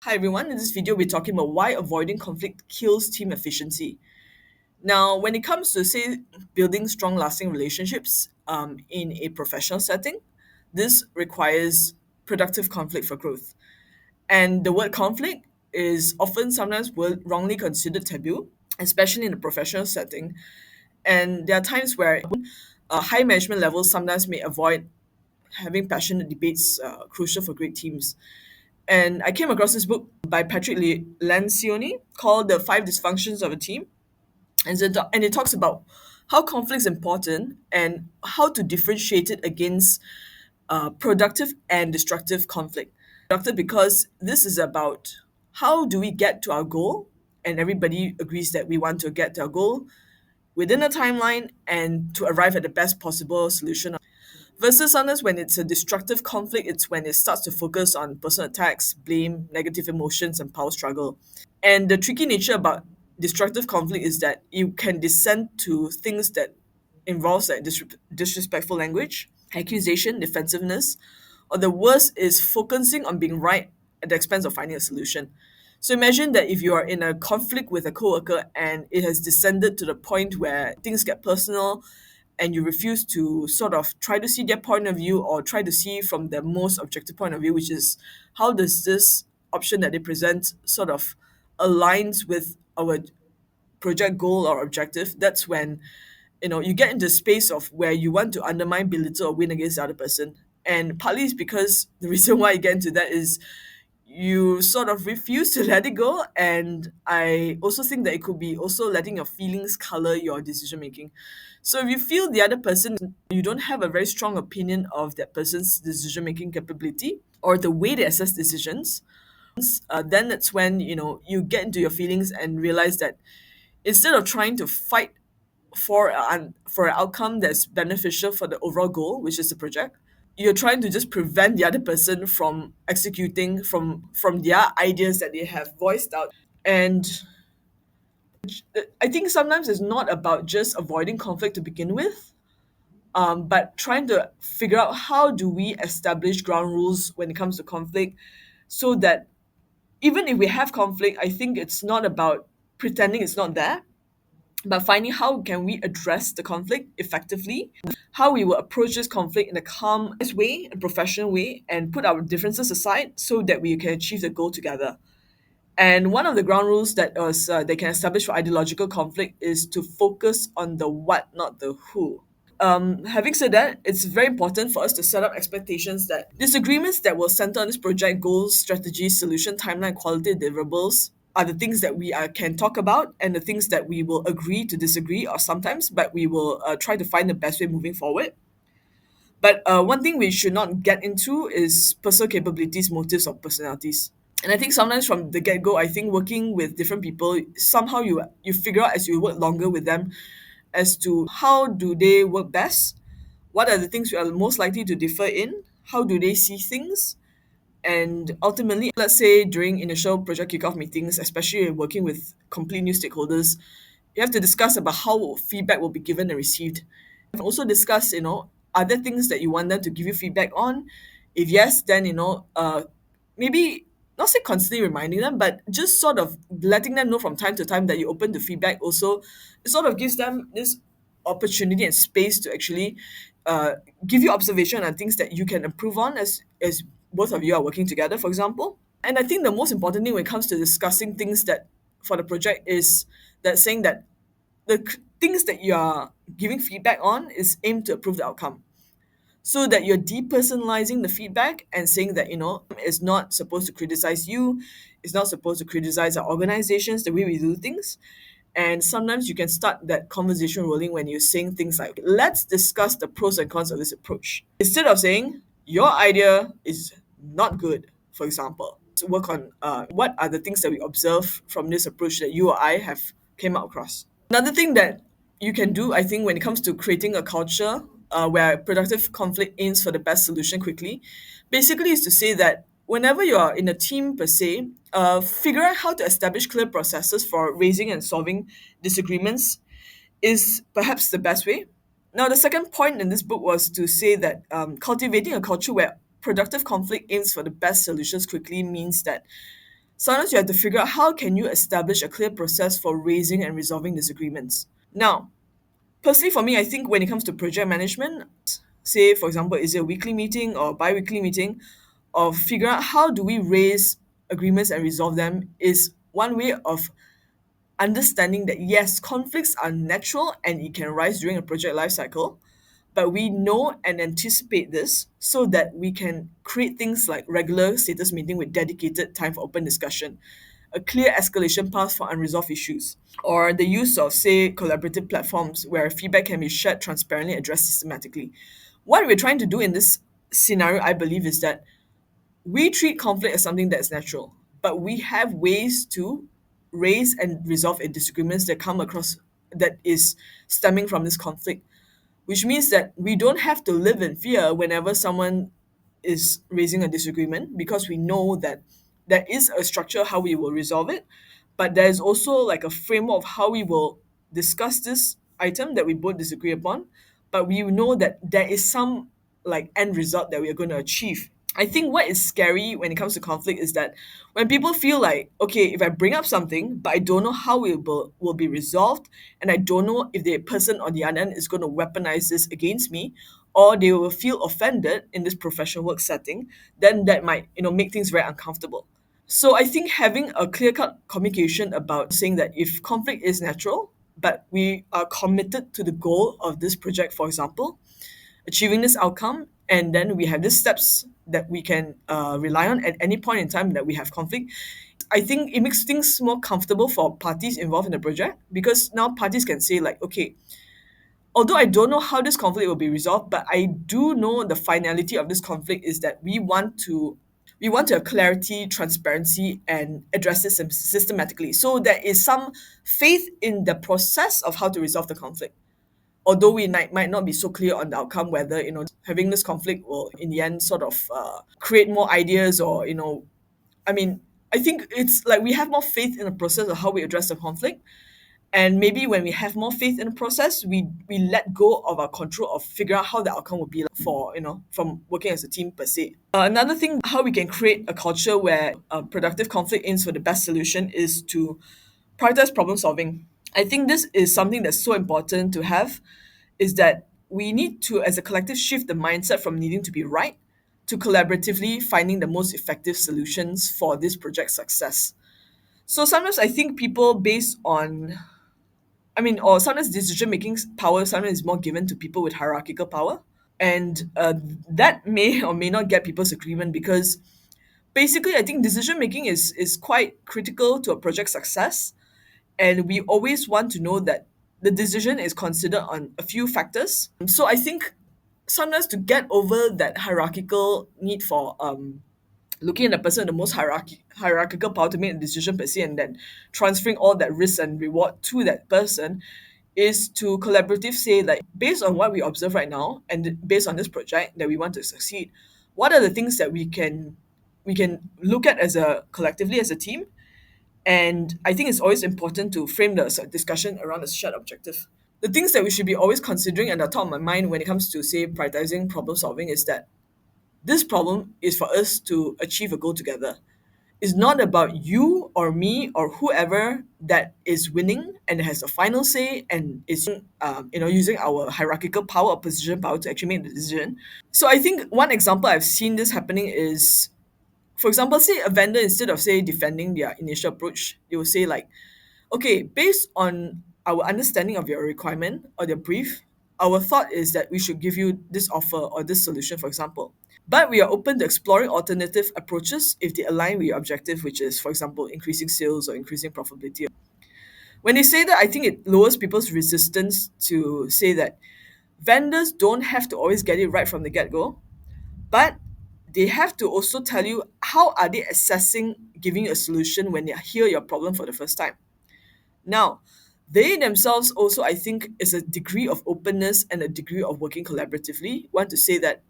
Hi everyone, in this video we're talking about why avoiding conflict kills team efficiency. Now, when it comes to, say, building strong lasting relationships in a professional setting, this requires productive conflict for growth. And the word conflict is often sometimes wrongly considered taboo, especially in a professional setting. And there are times where high management levels sometimes may avoid having passionate debates crucial for great teams. And I came across this book by Patrick Lencioni called The Five Dysfunctions of a Team. And it talks about how conflict is important and how to differentiate it against productive and destructive conflict. Productive because this is about how do we get to our goal, and everybody agrees that we want to get to our goal within a timeline and to arrive at the best possible solution. Versus sometimes when it's a destructive conflict, it's when it starts to focus on personal attacks, blame, negative emotions, and power struggle. And the tricky nature about destructive conflict is that you can descend to things that involves like disrespectful language, accusation, defensiveness, or the worst is focusing on being right at the expense of finding a solution. So imagine that if you are in a conflict with a coworker and it has descended to the point where things get personal and you refuse to sort of try to see their point of view or try to see from the most objective point of view, which is how does this option that they present sort of aligns with our project goal or objective. That's when you get into a space of where you want to undermine, belittle, or win against the other person. And partly it's because the reason why you get into that is you sort of refuse to let it go. And I also think that it could be also letting your feelings color your decision making. So if you feel the other person, you don't have a very strong opinion of that person's decision making capability or the way they assess decisions, then that's when you get into your feelings and realize that instead of trying to fight for an outcome that's beneficial for the overall goal, which is the project, you're trying to just prevent the other person from executing from their ideas that they have voiced out. And I think sometimes it's not about just avoiding conflict to begin with, but trying to figure out how do we establish ground rules when it comes to conflict, so that even if we have conflict, I think it's not about pretending it's not there, but finding how can we address the conflict effectively, how we will approach this conflict in a calm way, a professional way, and put our differences aside so that we can achieve the goal together. And one of the ground rules that they can establish for ideological conflict is to focus on the what, not the who. Having said that, it's very important for us to set up expectations that disagreements that will center on this project goals, strategy, solution, timeline, quality, deliverables are the things that we can talk about, and the things that we will agree to disagree or sometimes, but we will try to find the best way moving forward. But one thing we should not get into is personal capabilities, motives, or personalities. And I think sometimes from the get-go, I think working with different people, somehow you figure out as you work longer with them as to how do they work best, what are the things we are most likely to differ in, how do they see things, and ultimately, let's say during initial project kickoff meetings, especially when working with complete new stakeholders, you have to discuss about how feedback will be given and received. And also discuss, are there things that you want them to give you feedback on? If yes, then maybe not say constantly reminding them, but just sort of letting them know from time to time that you're open to feedback. Also, it sort of gives them this opportunity and space to actually uh, give you observation on things that you can improve on as both of you are working together, for example. And I think the most important thing when it comes to discussing things that for the project is that saying that things that you are giving feedback on is aimed to improve the outcome, so that you're depersonalizing the feedback and saying that it's not supposed to criticize you, it's not supposed to criticize our organizations, the way we do things. And sometimes you can start that conversation rolling when you're saying things like, let's discuss the pros and cons of this approach, instead of saying your idea is not good, for example. To work on what are the things that we observe from this approach that you or I have came out across. Another thing that you can do, I think, when it comes to creating a culture where productive conflict aims for the best solution quickly, basically is to say that whenever you are in a team per se, figure out how to establish clear processes for raising and solving disagreements is perhaps the best way. Now, the second point in this book was to say that cultivating a culture where productive conflict aims for the best solutions quickly means that Sometimes you have to figure out how can you establish a clear process for raising and resolving disagreements. Now, personally for me, I think when it comes to project management, say for example, is it a weekly meeting or bi-weekly meeting, of figure out how do we raise agreements and resolve them is one way of understanding that yes, conflicts are natural and it can arise during a project life cycle, but we know and anticipate this so that we can create things like regular status meeting with dedicated time for open discussion, a clear escalation path for unresolved issues, or the use of, say, collaborative platforms where feedback can be shared transparently, addressed systematically. What we're trying to do in this scenario, I believe, is that we treat conflict as something that's natural, but we have ways to raise and resolve a disagreements that come across that is stemming from this conflict, which means that we don't have to live in fear whenever someone is raising a disagreement because we know that there is a structure how we will resolve it, but there's also like a framework of how we will discuss this item that we both disagree upon, but we know that there is some like end result that we are going to achieve. I think what is scary when it comes to conflict is that when people feel like, okay, if I bring up something, but I don't know how will be resolved, and I don't know if the person on the other end is going to weaponize this against me, or they will feel offended in this professional work setting, then that might, make things very uncomfortable. So I think having a clear-cut communication about saying that if conflict is natural, but we are committed to the goal of this project, for example, achieving this outcome, and then we have these steps that we can rely on at any point in time that we have conflict. I think it makes things more comfortable for parties involved in the project because now parties can say like, okay, although I don't know how this conflict will be resolved, but I do know the finality of this conflict is that we want to have clarity, transparency, and address it systematically. So there is some faith in the process of how to resolve the conflict, although we might not be so clear on the outcome, whether having this conflict will in the end sort of create more ideas, or I mean, I think it's like we have more faith in the process of how we address the conflict, and maybe when we have more faith in the process, we let go of our control of figure out how the outcome will be like for from working as a team per se. Another thing, how we can create a culture where productive conflict aims for the best solution is to prioritize problem solving. I think this is something that's so important to have, is that we need to, as a collective, shift the mindset from needing to be right to collaboratively finding the most effective solutions for this project success. So sometimes I think people based on, I mean, or sometimes decision making power sometimes is more given to people with hierarchical power. And that may or may not get people's agreement because basically I think decision making is quite critical to a project success, and we always want to know that the decision is considered on a few factors. So I think sometimes to get over that hierarchical need for looking at the person with the most hierarchical power to make a decision per se, and then transferring all that risk and reward to that person, is to collaborative say like based on what we observe right now and based on this project that we want to succeed, what are the things that we can look at as a collectively as a team. And I think it's always important to frame the discussion around a shared objective. The things that we should be always considering at the top of my mind when it comes to, say, prioritizing problem solving is that this problem is for us to achieve a goal together. It's not about you or me or whoever that is winning and has a final say and is using our hierarchical power or position power to actually make the decision. So I think one example I've seen this happening is, for example, say a vendor, instead of say defending their initial approach, they will say like, okay, based on our understanding of your requirement or your brief, our thought is that we should give you this offer or this solution, for example. But we are open to exploring alternative approaches if they align with your objective, which is, for example, increasing sales or increasing profitability. When they say that, I think it lowers people's resistance to say that vendors don't have to always get it right from the get-go, but they have to also tell you how are they assessing giving you a solution when they hear your problem for the first time. Now, they themselves also, I think, is a degree of openness and a degree of working collaboratively. Want to say that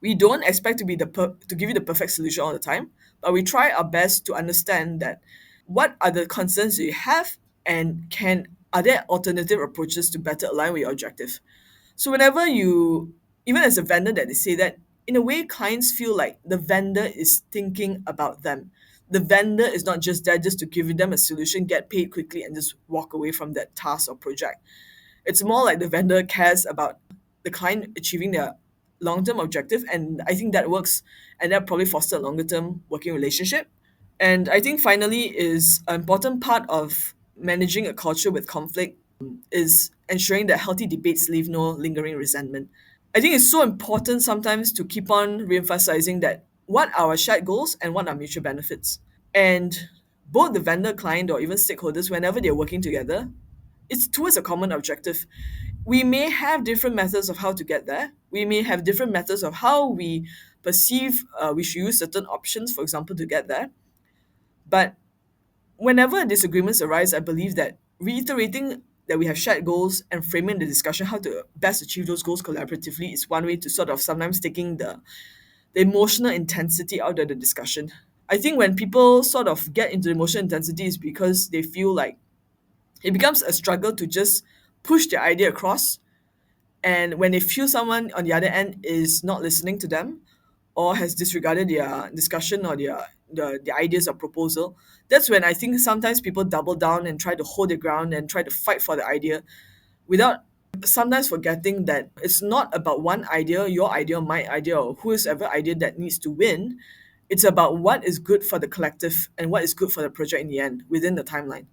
we don't expect to be to give you the perfect solution all the time, but we try our best to understand that what are the concerns you have, and are there alternative approaches to better align with your objective. So whenever you, even as a vendor, that they say that, in a way, clients feel like the vendor is thinking about them. The vendor is not just there just to give them a solution, get paid quickly, and just walk away from that task or project. It's more like the vendor cares about the client achieving their long-term objective, and I think that works, and that probably foster a longer-term working relationship. And I think finally is an important part of managing a culture with conflict is ensuring that healthy debates leave no lingering resentment. I think it's so important sometimes to keep on reemphasizing that what are our shared goals and what are mutual benefits. And both the vendor, client, or even stakeholders, whenever they're working together, it's towards a common objective. We may have different methods of how to get there. We may have different methods of how we perceive we should use certain options, for example, to get there. But whenever disagreements arise, I believe that reiterating that we have shared goals and framing the discussion how to best achieve those goals collaboratively is one way to sort of sometimes taking the emotional intensity out of the discussion. I think when people sort of get into emotional intensity is because they feel like it becomes a struggle to just push their idea across. And when they feel someone on the other end is not listening to them or has disregarded their discussion or their ideas or proposal, that's when I think sometimes people double down and try to hold their ground and try to fight for the idea without sometimes forgetting that it's not about one idea, your idea, my idea, or whoever idea that needs to win. It's about what is good for the collective and what is good for the project in the end within the timeline.